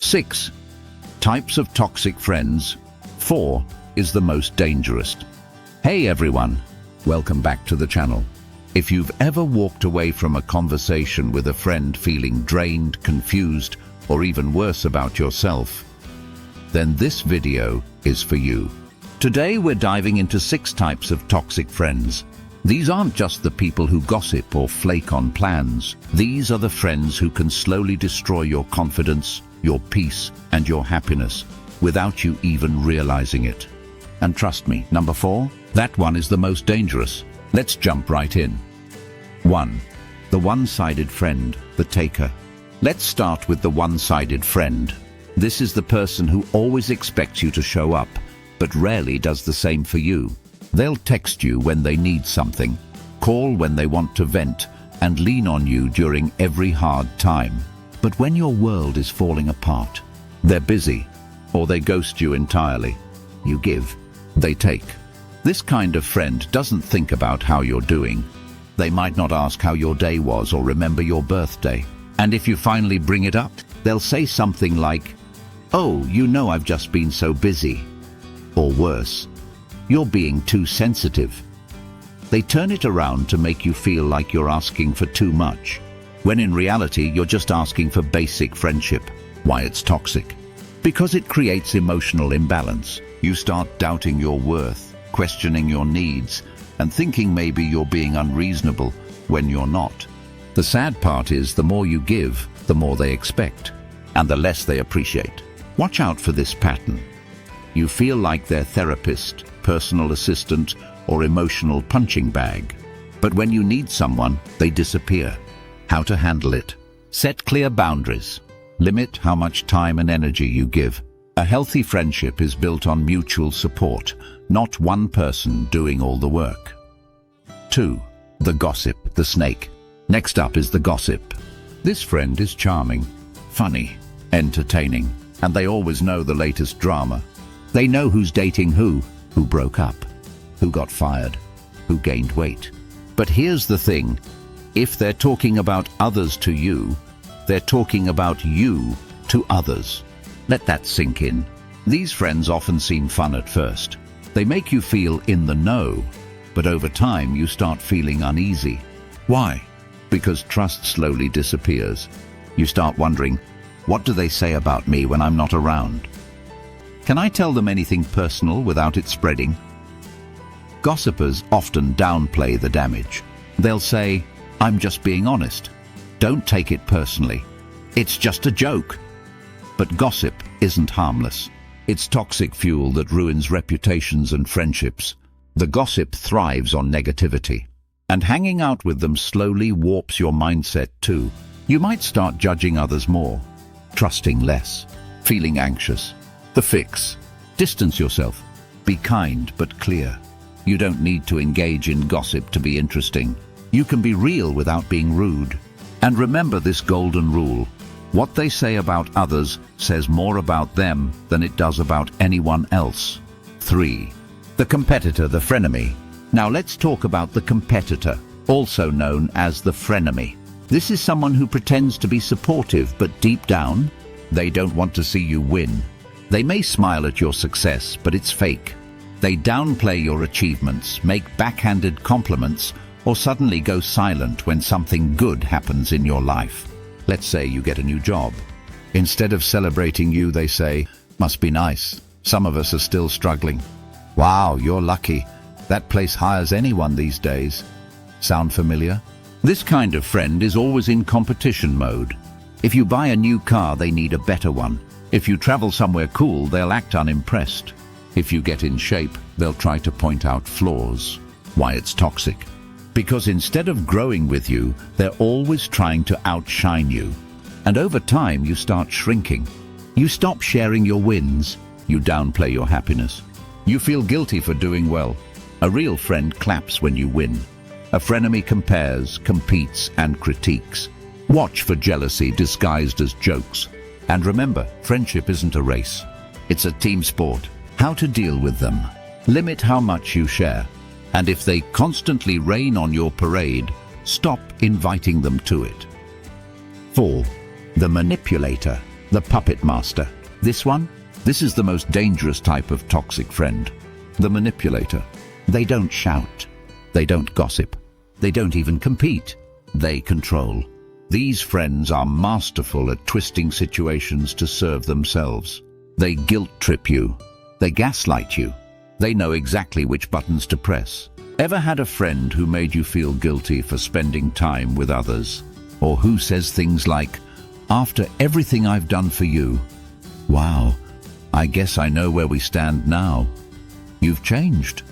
6. Types of toxic friends. 4 is the most dangerous. Hey everyone, welcome back to the channel. If you've ever walked away from a conversation with a friend feeling drained, confused, or even worse about yourself, then this video is for you. Today we're diving into 6 types of toxic friends. These aren't just the people who gossip or flake on plans. These are the friends who can slowly destroy your confidence, your peace, and your happiness without you even realizing it. And trust me, number 4, that one is the most dangerous. Let's jump right in. 1. The one-sided friend, the taker. Let's start with the one-sided friend. This is the person who always expects you to show up, but rarely does the same for you. They'll text you when they need something, call when they want to vent, and lean on you during every hard time. But when your world is falling apart, they're busy, or they ghost you entirely. You give, they take. This kind of friend doesn't think about how you're doing. They might not ask how your day was or remember your birthday. And if you finally bring it up, they'll say something like, "Oh, you know I've just been so busy." Or worse, "You're being too sensitive." They turn it around to make you feel like you're asking for too much, when in reality you're just asking for basic friendship. Why it's toxic? Because it creates emotional imbalance. You start doubting your worth, questioning your needs, and thinking maybe you're being unreasonable when you're not. The sad part is the more you give, the more they expect, and the less they appreciate. Watch out for this pattern. You feel like their therapist, personal assistant, or emotional punching bag. But when you need someone, they disappear. How to handle it? Set clear boundaries. Limit how much time and energy you give. A healthy friendship is built on mutual support, not one person doing all the work. 2. The gossip, the snake. Next up is the gossip. This friend is charming, funny, entertaining, and they always know the latest drama. They know who's dating who broke up, who got fired, who gained weight. But here's the thing, if they're talking about others to you, they're talking about you to others. Let that sink in. These friends often seem fun at first. They make you feel in the know, but over time you start feeling uneasy. Why? Because trust slowly disappears. You start wondering, what do they say about me when I'm not around? Can I tell them anything personal without it spreading? Gossipers often downplay the damage. They'll say, "I'm just being honest. Don't take it personally. It's just a joke." But gossip isn't harmless. It's toxic fuel that ruins reputations and friendships. The gossip thrives on negativity. And hanging out with them slowly warps your mindset too. You might start judging others more, trusting less, feeling anxious. The fix: distance yourself. Be kind but clear. You don't need to engage in gossip to be interesting. You can be real without being rude. And remember this golden rule: what they say about others says more about them than it does about anyone else. 3. The competitor, the frenemy. Now let's talk about the competitor, also known as the frenemy. This is someone who pretends to be supportive, but deep down, they don't want to see you win. They may smile at your success, but it's fake. They downplay your achievements, make backhanded compliments, or suddenly go silent when something good happens in your life. Let's say you get a new job. Instead of celebrating you, they say, "Must be nice. Some of us are still struggling." "Wow, you're lucky. That place hires anyone these days." Sound familiar? This kind of friend is always in competition mode. If you buy a new car, they need a better one. If you travel somewhere cool, they'll act unimpressed. If you get in shape, they'll try to point out flaws. Why it's toxic? Because instead of growing with you, they're always trying to outshine you. And over time, you start shrinking. You stop sharing your wins. You downplay your happiness. You feel guilty for doing well. A real friend claps when you win. A frenemy compares, competes, and critiques. Watch for jealousy disguised as jokes. And remember, friendship isn't a race. It's a team sport. How to deal with them? Limit how much you share. And if they constantly rain on your parade, stop inviting them to it. 4. The manipulator. The puppet master. This is the most dangerous type of toxic friend. The manipulator. They don't shout. They don't gossip. They don't even compete. They control. These friends are masterful at twisting situations to serve themselves. They guilt trip you. They gaslight you. They know exactly which buttons to press. Ever had a friend who made you feel guilty for spending time with others? Or who says things like, "After everything I've done for you, wow, I guess I know where we stand now. You've changed."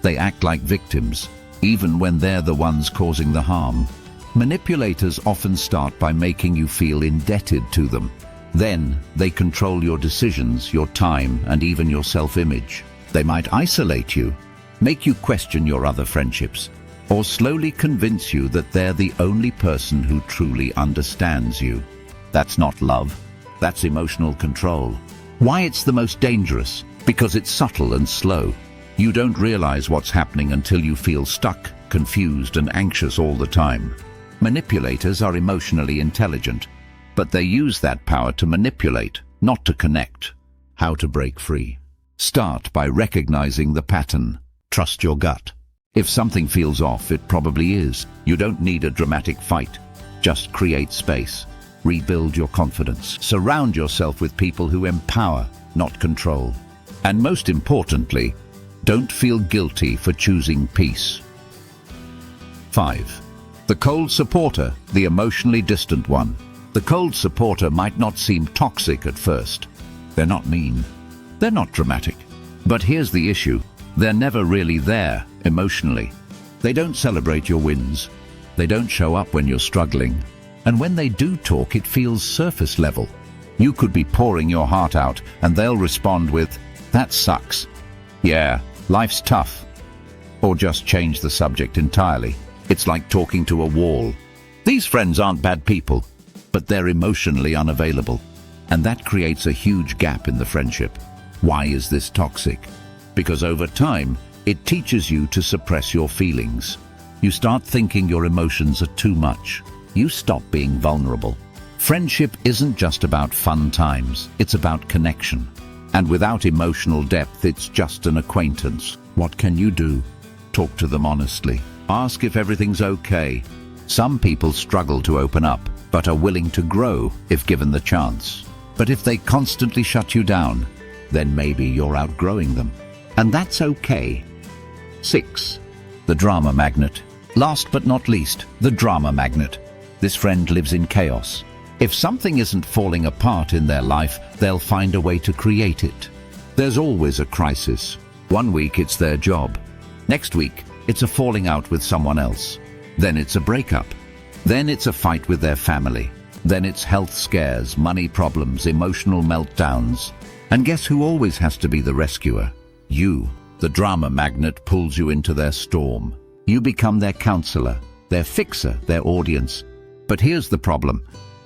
They act like victims, even when they're the ones causing the harm. Manipulators often start by making you feel indebted to them. Then they control your decisions, your time, and even your self-image. They might isolate you, make you question your other friendships, or slowly convince you that they're the only person who truly understands you. That's not love. That's emotional control. Why it's the most dangerous? Because it's subtle and slow. You don't realize what's happening until you feel stuck, confused, and anxious all the time. Manipulators are emotionally intelligent, but they use that power to manipulate, not to connect. How to break free? Start by recognizing the pattern. Trust your gut. If something feels off, it probably is. You don't need a dramatic fight. Just create space. Rebuild your confidence. Surround yourself with people who empower, not control. And most importantly, don't feel guilty for choosing peace. 5. The cold supporter, the emotionally distant one. The cold supporter might not seem toxic at first. They're not mean. They're not dramatic. But here's the issue. They're never really there emotionally. They don't celebrate your wins. They don't show up when you're struggling. And when they do talk, it feels surface level. You could be pouring your heart out and they'll respond with, "That sucks. Yeah, life's tough." Or just change the subject entirely. It's like talking to a wall. These friends aren't bad people, but they're emotionally unavailable. And that creates a huge gap in the friendship. Why is this toxic? Because over time, it teaches you to suppress your feelings. You start thinking your emotions are too much. You stop being vulnerable. Friendship isn't just about fun times, it's about connection. And without emotional depth, it's just an acquaintance. What can you do? Talk to them honestly. Ask if everything's okay. Some people struggle to open up, but are willing to grow if given the chance. But if they constantly shut you down, then maybe you're outgrowing them. And that's okay. 6. The drama magnet. Last but not least, the drama magnet. This friend lives in chaos. If something isn't falling apart in their life, they'll find a way to create it. There's always a crisis. One week it's their job. Next week, it's a falling out with someone else. Then it's a breakup. Then it's a fight with their family. Then it's health scares, money problems, emotional meltdowns. And guess who always has to be the rescuer? You. The drama magnet pulls you into their storm. You become their counselor, their fixer, their audience. But here's the problem.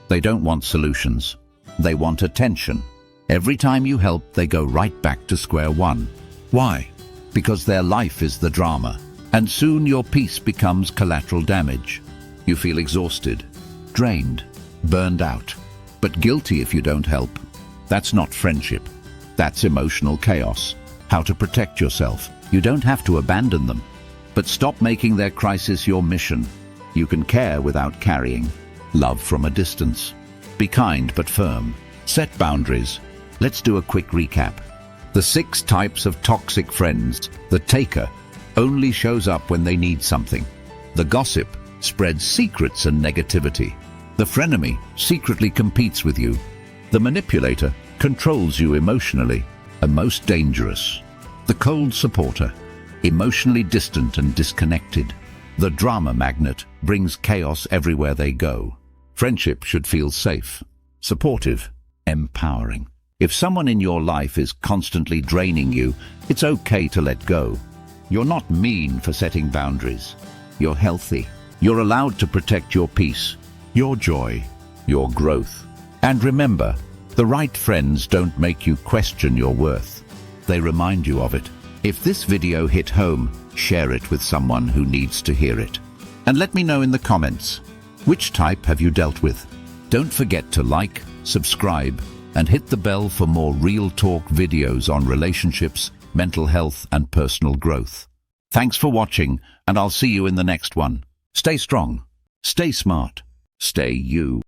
They don't want solutions. They want attention. Every time you help, they go right back to square one. Why? Because their life is the drama. And soon your peace becomes collateral damage. You feel exhausted, drained, burned out, but guilty if you don't help. That's not friendship. That's emotional chaos. How to protect yourself. You don't have to abandon them, but stop making their crisis your mission. You can care without carrying. Love from a distance. Be kind but firm. Set boundaries. Let's do a quick recap. The 6 types of toxic friends. The taker only shows up when they need something. The gossip spreads secrets and negativity. The frenemy secretly competes with you. The manipulator controls you emotionally. And most dangerous, the cold supporter, emotionally distant and disconnected. The drama magnet brings chaos everywhere they go. Friendship should feel safe, supportive, empowering. If someone in your life is constantly draining you, it's okay to let go. You're not mean for setting boundaries. You're healthy. You're allowed to protect your peace, your joy, your growth. And remember, the right friends don't make you question your worth. They remind you of it. If this video hit home, share it with someone who needs to hear it. And let me know in the comments, which type have you dealt with? Don't forget to like, subscribe, and hit the bell for more real talk videos on relationships, mental health, and personal growth. Thanks for watching, and I'll see you in the next one. Stay strong, stay smart, stay you.